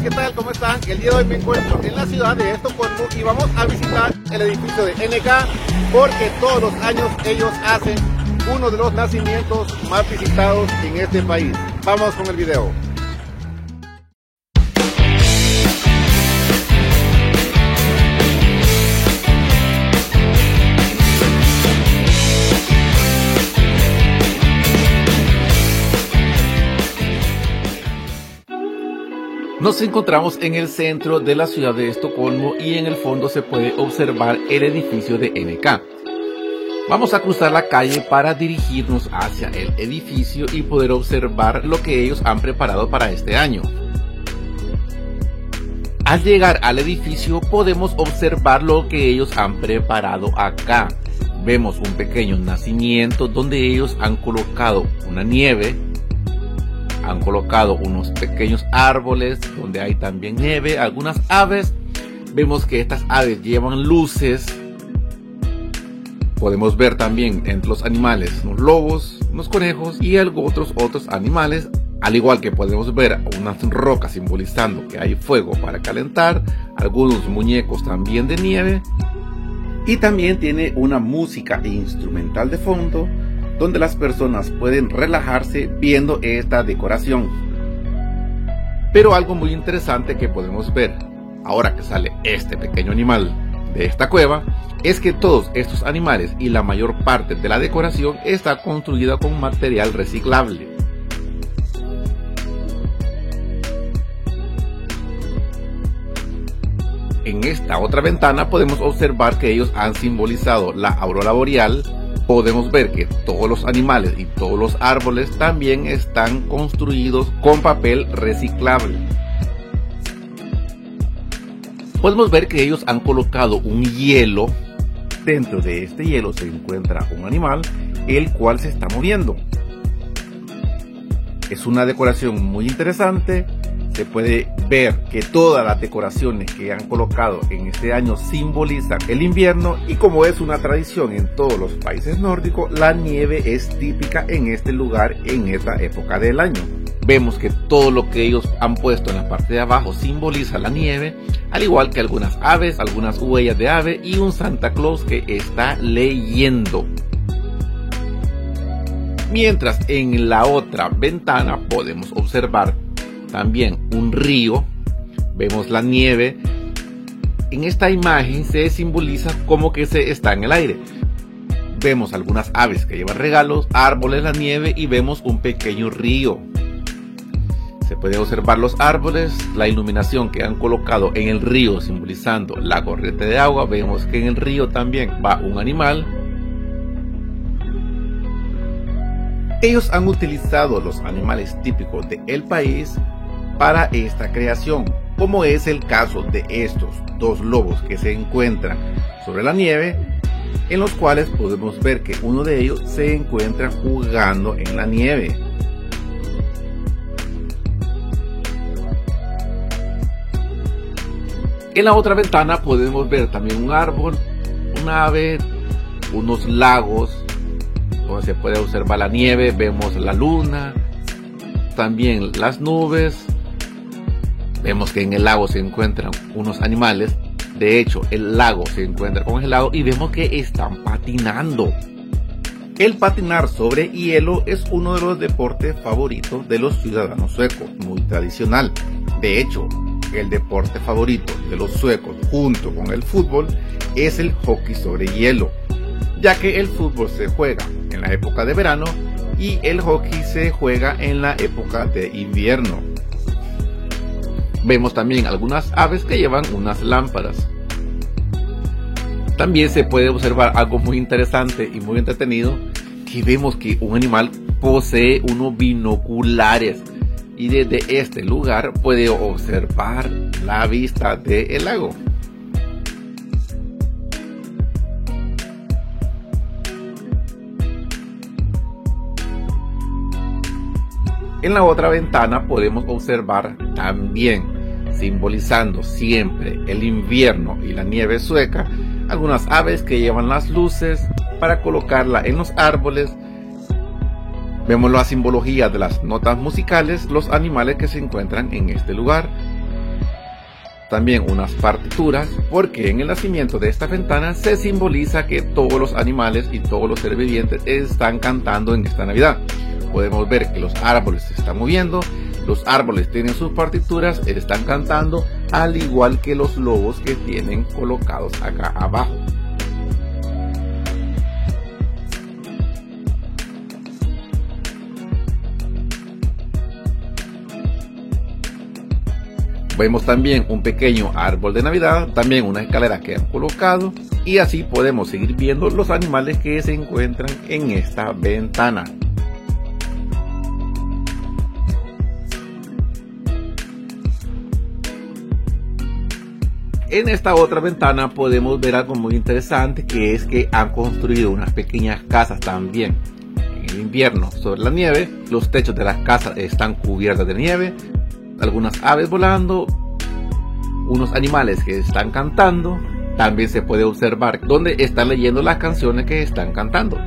¿qué tal? ¿Cómo están? El día de hoy me encuentro en la ciudad de Estocolmo y vamos a visitar el edificio de NK porque todos los años ellos hacen uno de los nacimientos más visitados en este país. Vamos con el video. Nos encontramos en el centro de la ciudad de Estocolmo y en el fondo se puede observar el edificio de NK. Vamos a cruzar la calle para dirigirnos hacia el edificio y poder observar lo que ellos han preparado para este año. Al llegar al edificio podemos observar lo que ellos han preparado acá. Vemos un pequeño nacimiento donde ellos han colocado una nieve. Han colocado unos pequeños árboles donde hay también nieve, algunas aves. Vemos que estas aves llevan luces. Podemos ver también entre los animales unos lobos, unos conejos y otros animales. Al igual que podemos ver unas rocas simbolizando que hay fuego para calentar. Algunos muñecos también de nieve. Y también tiene una música instrumental de fondo, donde las personas pueden relajarse viendo esta decoración. Pero algo muy interesante que podemos ver, ahora que sale este pequeño animal de esta cueva, es que todos estos animales y la mayor parte de la decoración está construida con material reciclable. En esta otra ventana podemos observar que ellos han simbolizado la aurora boreal. Podemos ver que todos los animales y todos los árboles también están construidos con papel reciclable. Podemos ver que ellos han colocado un hielo. Dentro de este hielo se encuentra un animal, el cual se está moviendo. Es una decoración muy interesante. Se puede ver que todas las decoraciones que han colocado en este año simbolizan el invierno, y como es una tradición en todos los países nórdicos, la nieve es típica en este lugar en esta época del año. Vemos que todo lo que ellos han puesto en la parte de abajo simboliza la nieve, al igual que algunas aves, algunas huellas de ave y un Santa Claus que está leyendo. Mientras en la otra ventana podemos observar también un río. Vemos la nieve. En esta imagen se simboliza como que se está en el aire. Vemos algunas aves que llevan regalos, árboles, la nieve y vemos un pequeño río. Se puede observar los árboles, la iluminación que han colocado en el río simbolizando la corriente de agua. Vemos que en el río también va un animal. Ellos han utilizado los animales típicos del país para esta creación, como es el caso de estos dos lobos que se encuentran sobre la nieve, en los cuales podemos ver que uno de ellos se encuentra jugando en la nieve. En la otra ventana podemos ver también un árbol, un ave, unos lagos donde se puede observar la nieve. Vemos la luna, también las nubes. Vemos que en el lago se encuentran unos animales. De hecho, el lago se encuentra congelado y vemos que están patinando. El patinar sobre hielo es uno de los deportes favoritos de los ciudadanos suecos, muy tradicional. De hecho, el deporte favorito de los suecos junto con el fútbol es el hockey sobre hielo, ya que el fútbol se juega en la época de verano y el hockey se juega en la época de invierno. Vemos también algunas aves que llevan unas lámparas. También se puede observar algo muy interesante y muy entretenido, que vemos que un animal posee unos binoculares y desde este lugar puede observar la vista del lago. En la otra ventana podemos observar también, simbolizando siempre el invierno y la nieve sueca, algunas aves que llevan las luces para colocarla en los árboles. Vemos la simbología de las notas musicales, los animales que se encuentran en este lugar. también unas partituras, porque en el nacimiento de esta ventana se simboliza que todos los animales y todos los seres vivientes están cantando en esta Navidad. Podemos ver que los árboles se están moviendo, los árboles tienen sus partituras, están cantando, al igual que los lobos que tienen colocados acá abajo. Vemos también un pequeño árbol de Navidad, también una escalera que han colocado, y así podemos seguir viendo los animales que se encuentran en esta ventana. En esta otra ventana podemos ver algo muy interesante, que es que han construido unas pequeñas casas también. En el invierno sobre la nieve, los techos de las casas están cubiertos de nieve, algunas aves volando, unos animales que están cantando. También se puede observar donde están leyendo las canciones que están cantando.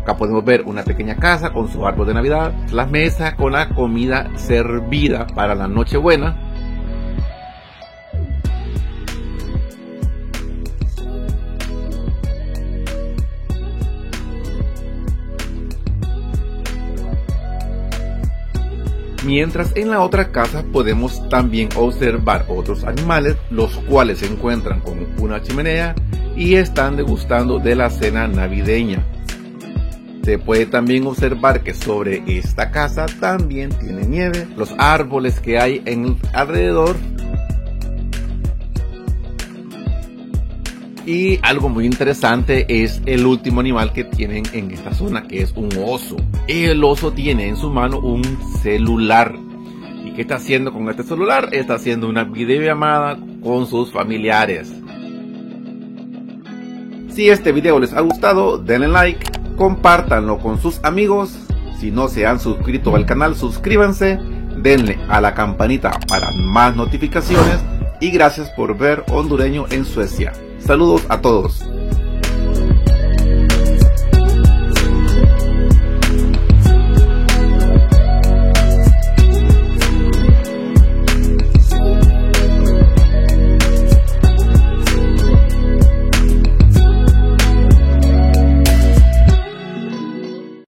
Acá podemos ver una pequeña casa con su árbol de Navidad, las mesas con la comida servida para la Nochebuena. Mientras en la otra casa podemos también observar otros animales, los cuales se encuentran con una chimenea y están degustando de la cena navideña. Se puede también observar que sobre esta casa también tiene nieve, los árboles que hay alrededor. Y algo muy interesante es el último animal que tienen en esta zona, que es un oso. El oso tiene en su mano un celular. ¿Y qué está haciendo con este celular? Está haciendo una videollamada con sus familiares. Si este video les ha gustado, denle like, compártanlo con sus amigos. Si no se han suscrito al canal, suscríbanse, denle a la campanita para más notificaciones. Y gracias por ver Hondureño en Suecia. Saludos a todos.